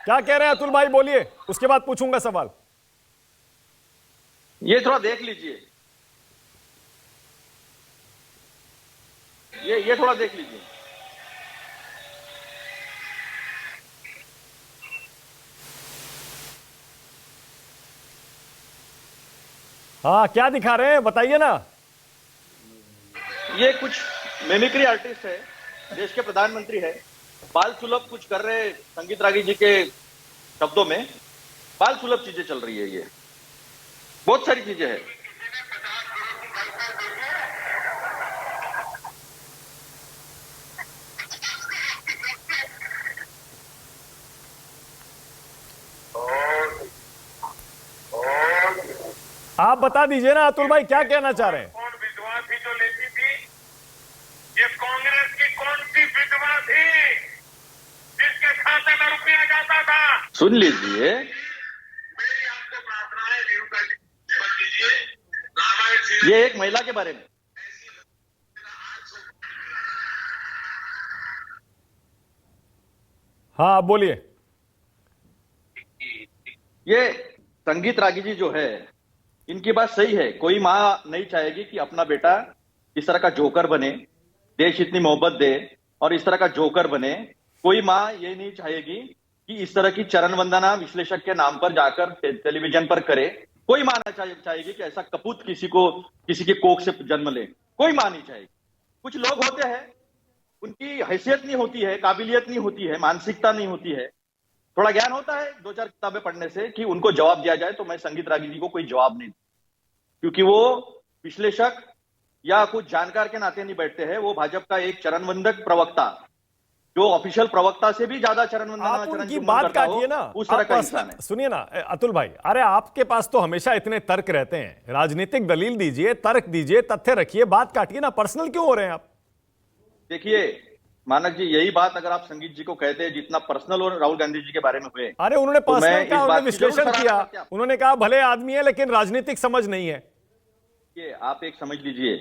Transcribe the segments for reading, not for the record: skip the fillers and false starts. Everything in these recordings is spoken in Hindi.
क्या कह रहे हैं अतुल भाई, बोलिए, उसके बाद पूछूंगा सवाल। ये थोड़ा देख लीजिए, ये थोड़ा देख लीजिए। हाँ, क्या दिखा रहे हैं बताइए ना। ये कुछ मिमिक्री आर्टिस्ट है, देश के प्रधानमंत्री है, बाल सुलभ कुछ कर रहे हैं संगीत रागी जी के शब्दों में। बाल सुलभ चीजें चल रही है, ये बहुत सारी चीजें हैं। आप बता दीजिए ना अतुल भाई, क्या कहना चाह रहे हैं। कौन विधवा थी जो लेती थी? ये कांग्रेस की कौन सी विधवा थी जिसके खाते में रुपया जाता था? सुन लीजिए। मेरी आपको प्रार्थना है, रेणुका जी मत कीजिए। रामायण श्री ये एक महिला के बारे में। हाँ, बोलिए। ये संगीत रागी जी जो है, इनकी बात सही है। कोई माँ नहीं चाहेगी कि अपना बेटा इस तरह का जोकर बने, देश इतनी मोहब्बत दे और इस तरह का जोकर बने। कोई माँ ये नहीं चाहेगी कि इस तरह की चरण वंदना विश्लेषक के नाम पर जाकर टेलीविजन पर करे। कोई माँ ना चाहेगी कि ऐसा कपूत किसी की कोख से जन्म ले। कोई माँ नहीं चाहेगी। कुछ लोग होते हैं, उनकी हैसियत नहीं होती है, काबिलियत नहीं होती है, मानसिकता नहीं होती है, थोड़ा ज्ञान होता है दो चार किताबें पढ़ने से कि उनको जवाब दिया जाए। तो मैं संगीत रागी जी को कोई जवाब नहीं, क्योंकि वो विश्लेषक या कुछ जानकार के नाते नहीं बैठते हैं। वो भाजपा का एक चरणवंदक प्रवक्ता, जो ऑफिशियल प्रवक्ता से भी ज्यादा आप उनकी बात काटिए ना, उस तरह आप का इंसान है। सुनिए ना अतुल भाई, अरे आपके पास तो हमेशा इतने तर्क रहते हैं। राजनीतिक दलील दीजिए, तर्क दीजिए, तथ्य रखिए, बात काटिए ना। पर्सनल क्यों हो रहे हैं आप? देखिए मानक जी, यही बात अगर आप संगीत जी को कहते हैं जितना पर्सनल और राहुल गांधी जी के बारे में हुए। अरे उन्होंने तो मैं पर्सनल इस कहा, बात उन्होंने की जरूर विश्लेषण सराहना किया, करता हूं। उन्होंने कहा भले आदमी है लेकिन राजनीतिक समझ नहीं है। ये आप एक समझ लीजिए,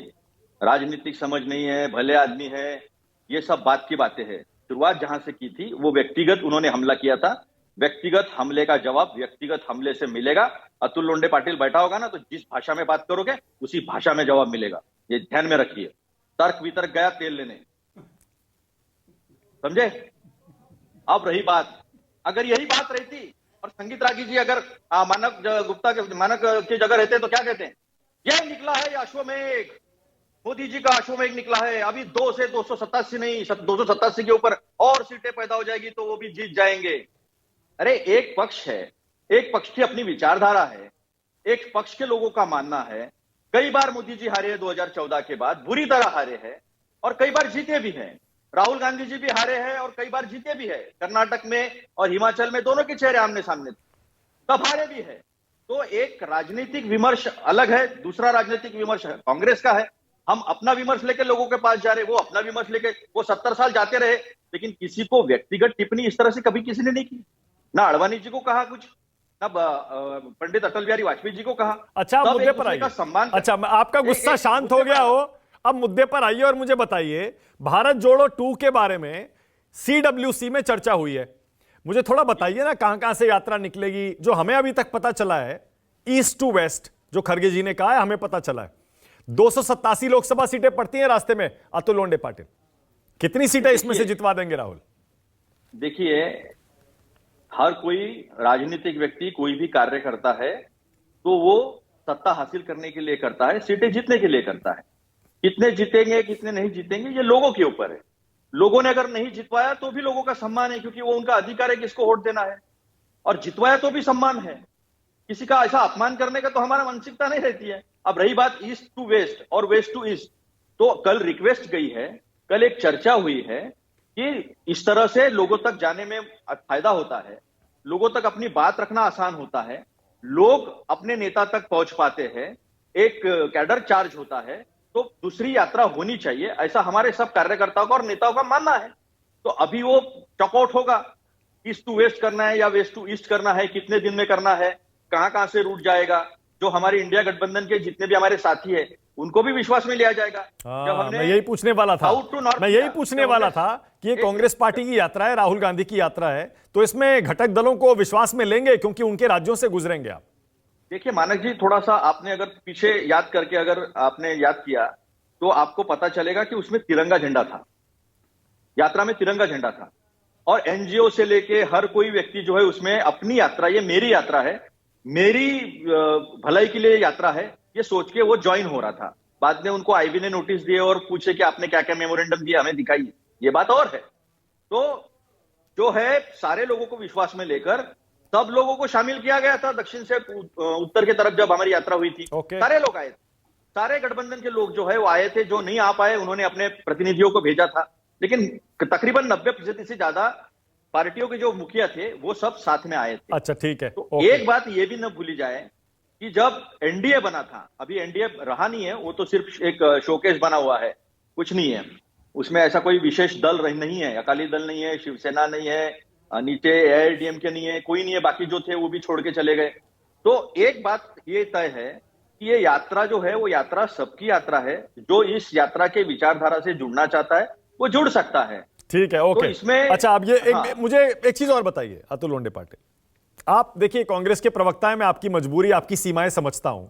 राजनीतिक समझ नहीं है, भले आदमी है, ये सब बात की बातें हैं। शुरुआत जहां से की थी वो व्यक्तिगत उन्होंने हमला किया था। व्यक्तिगत हमले का जवाब व्यक्तिगत हमले से मिलेगा। अतुल लोंडे पाटिल बैठा होगा ना, तो जिस भाषा में बात करोगे उसी भाषा में जवाब मिलेगा। ये ध्यान में रखिए। तर्क वितर्क गया तेल लेने, समझे? अब रही बात, अगर यही बात रहती और संगीत रागी जी अगर मानक गुप्ता के मानक की जगह रहते तो क्या कहते हैं? यह निकला है ये अश्वमेघ, मोदी जी का अश्वमेघ निकला है। अभी 2 से 287 नहीं, 287 के ऊपर और सीटें पैदा हो जाएगी तो वो भी जीत जाएंगे। अरे एक पक्ष है, एक पक्ष की अपनी विचारधारा है, एक पक्ष के लोगों का मानना है। कई बार मोदी जी हारे हैं 2014 के बाद, बुरी तरह हारे हैं, और कई बार जीते भी हैं। राहुल गांधी जी भी हारे हैं और कई बार जीते भी हैं। कर्नाटक में और हिमाचल में दोनों के चेहरे आमने सामने थे, तब हारे भी है। तो एक राजनीतिक विमर्श अलग है, दूसरा राजनीतिक विमर्श कांग्रेस का है। हम अपना विमर्श लेके लोगों के पास जा रहे, वो अपना विमर्श लेके। वो 70 साल जाते रहे, लेकिन किसी को व्यक्तिगत टिप्पणी इस तरह से कभी किसी ने नहीं की। ना अडवाणी जी को कहा कुछ, ना पंडित अटल बिहारी वाजपेयी जी को कहा। अच्छा, आप तब मुद्दे एक पर दूसरे का आइए। सम्मान अच्छा, आपका गुस्सा शांत हो गया हो, अब मुद्दे पर आइए और मुझे बताइए, भारत जोड़ो 2 के बारे में CWC में चर्चा हुई है। मुझे थोड़ा बताइए ना, कहां कहां से यात्रा निकलेगी? जो हमें अभी तक पता चला है, ईस्ट टू वेस्ट, जो खरगे जी ने कहा है, हमें पता चला है 287 लोकसभा सीटें पड़ती हैं रास्ते में। अतुल लोंडे पाटिल, कितनी सीटें इसमें से जितवा देंगे राहुल? देखिए, हर कोई राजनीतिक व्यक्ति कोई भी कार्य करता है तो वो सत्ता हासिल करने के लिए करता है, सीटें जीतने के लिए करता है। कितने जीतेंगे कितने नहीं जीतेंगे ये लोगों के ऊपर है। लोगों ने अगर नहीं जितवाया तो भी लोगों का सम्मान है, क्योंकि वो उनका अधिकार है किसको वोट देना है, और जितवाया तो भी सम्मान है। किसी का ऐसा अपमान करने का तो हमारा मानसिकता नहीं रहती है। अब रही बात ईस्ट टू वेस्ट और वेस्ट टू ईस्ट, तो कल रिक्वेस्ट गई है, कल एक चर्चा हुई है कि इस तरह से लोगों तक जाने में फायदा होता है, लोगों तक अपनी बात रखना आसान होता है, लोग अपने नेता तक पहुंच पाते हैं, एक कैडर चार्ज होता है। तो दूसरी यात्रा होनी चाहिए, ऐसा हमारे सब कार्यकर्ताओं का और नेताओं का मानना है। तो अभी वो चॉकआउट होगा, ईस्ट टू वेस्ट करना है या वेस्ट टू ईस्ट करना है, कितने दिन में करना है, कहां कहां से रूट जाएगा। जो हमारे इंडिया गठबंधन के जितने भी हमारे साथी है, उनको भी विश्वास में लिया जाएगा। जब हमने मैं यही पूछने वाला था साउथ टू नॉर्थ मैं यही किया, पूछने जब वाला हमने- था कि ये एक कांग्रेस पार्टी की यात्रा है, राहुल गांधी की यात्रा है, तो इसमें घटक दलों को विश्वास में लेंगे क्योंकि उनके राज्यों से गुजरेंगे आप। देखिए मानक जी, थोड़ा सा आपने अगर पीछे याद करके अगर आपने याद किया तो आपको पता चलेगा कि उसमें तिरंगा झंडा था, यात्रा में तिरंगा झंडा था, और एनजीओ से लेके हर कोई व्यक्ति जो है उसमें अपनी यात्रा, ये मेरी यात्रा है, मेरी भलाई के लिए यात्रा है, ये सोच के वो ज्वाइन हो रहा था। बाद में उनको आईबी ने नोटिस दिए और पूछे कि आपने क्या क्या मेमोरेंडम दिया, हमें दिखाइए, ये बात और है। तो जो है सारे लोगों को विश्वास में लेकर सब लोगों को शामिल किया गया था। दक्षिण से उत्तर की तरफ जब हमारी यात्रा हुई थी, ओके। सारे लोग आए थे, सारे गठबंधन के लोग जो है वो आए थे। जो नहीं आ पाए उन्होंने अपने प्रतिनिधियों को भेजा था, लेकिन तकरीबन 90% से ज्यादा पार्टियों के जो मुखिया थे वो सब साथ में आए थे। अच्छा ठीक है। तो ओके। एक बात ये भी न भूली जाए कि जब एनडीए बना था, अभी एनडीए रहा नहीं है, वो तो सिर्फ एक शोकेस बना हुआ है, कुछ नहीं है उसमें, ऐसा कोई विशेष दल नहीं है, अकाली दल नहीं है, शिवसेना नहीं है, नीचे एआईएडीएमके नहीं है, कोई नहीं है, बाकी जो थे वो भी छोड़ के चले गए। तो एक बात ये तय है कि ये यात्रा जो है वो यात्रा सबकी यात्रा है। जो इस यात्रा के विचारधारा से जुड़ना चाहता है वो जुड़ सकता है। ठीक है। ओके। तो इसमें अच्छा, अब ये हाँ। मुझे एक चीज और बताइए अतुल लोंढे पाटिल, आप देखिए कांग्रेस के प्रवक्ता हैं, मैं आपकी मजबूरी, आपकी सीमाएं समझता हूं,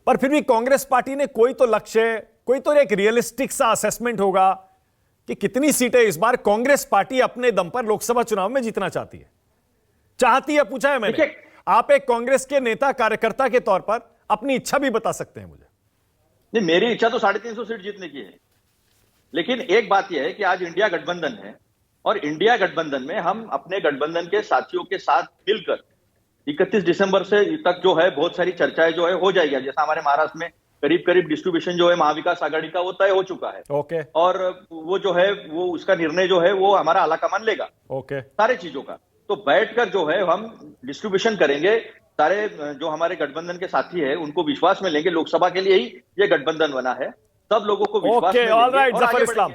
पर फिर भी कांग्रेस पार्टी ने कोई तो लक्ष्य, कोई तो एक रियलिस्टिक सा असेसमेंट होगा कि कितनी सीटें इस बार कांग्रेस पार्टी अपने दम पर लोकसभा चुनाव में जीतना चाहती है, पूछा है मैंने। देखिए, आप एक कांग्रेस के नेता कार्यकर्ता के तौर पर अपनी इच्छा भी बता सकते हैं मुझे। नहीं, मेरी इच्छा तो 350 सीट जीतने की है, लेकिन एक बात यह है कि आज इंडिया गठबंधन है, और इंडिया गठबंधन में हम अपने गठबंधन के साथियों के साथ मिलकर 31 दिसंबर से तक जो है बहुत सारी चर्चाएं जो है हो जाएगी। जैसा हमारे महाराष्ट्र में करीब करीब डिस्ट्रीब्यूशन जो है महाविकास आघाड़ी का वो तय हो चुका है। ओके। और वो जो है वो उसका निर्णय जो है वो हमारा आलाकमान लेगा ओके। सारे चीजों का। तो बैठकर जो है हम डिस्ट्रीब्यूशन करेंगे, सारे जो हमारे गठबंधन के साथी है उनको विश्वास में लेंगे। लोकसभा के लिए ही ये गठबंधन बना है, सब लोगों को विश्वास ओके, में ऑल लेंगे राइट, और जफर आगे इस्लाम। बढ़ेंगे।